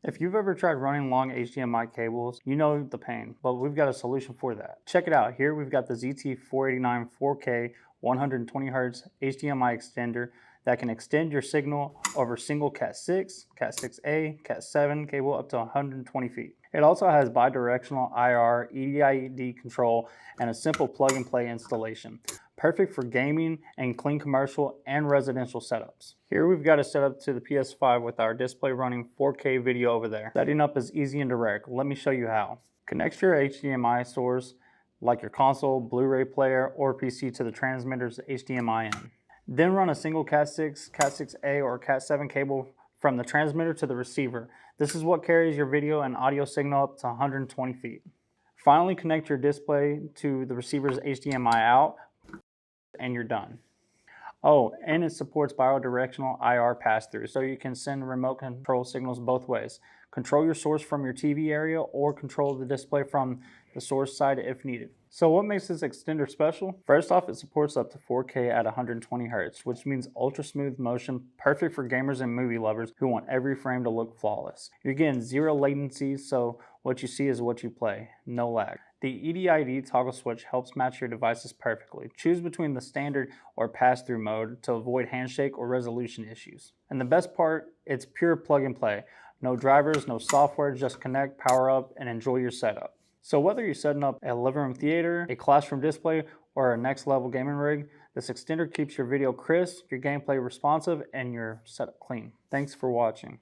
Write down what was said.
If you've ever tried running long HDMI cables, you know the pain, but we've got a solution for that. Check it out. Here we've got the ZT489 4K 120Hz HDMI extender that can extend your signal over single Cat6, Cat6A, Cat7 cable up to 120 feet. It also has bi-directional IR, EDID control, and a simple plug-and-play installation. Perfect for gaming and clean commercial and residential setups. Here we've got it set up to the PS5 with our display running 4K video over there. Setting up is easy and direct. Let me show you how. Connect your HDMI source like your console, Blu-ray player, or PC to the transmitter's HDMI in. Then run a single Cat6, Cat6A, or Cat7 cable from the transmitter to the receiver. This is what carries your video and audio signal up to 120 feet. Finally, connect your display to the receiver's HDMI out and you're done. Oh, and it supports bi-directional IR pass-through, so you can send remote control signals both ways. Control your source from your TV area or control the display from the source side if needed. So what makes this extender special? First off, it supports up to 4K at 120 Hz, which means ultra smooth motion, perfect for gamers and movie lovers who want every frame to look flawless. You're getting zero latency, so what you see is what you play, no lag. The EDID toggle switch helps match your devices perfectly. Choose between the standard or pass-through mode to avoid handshake or resolution issues. And the best part, it's pure plug and play. No drivers, no software, just connect, power up, and enjoy your setup. So whether you're setting up a living room theater, a classroom display, or a next level gaming rig, this extender keeps your video crisp, your gameplay responsive, and your setup clean. Thanks for watching.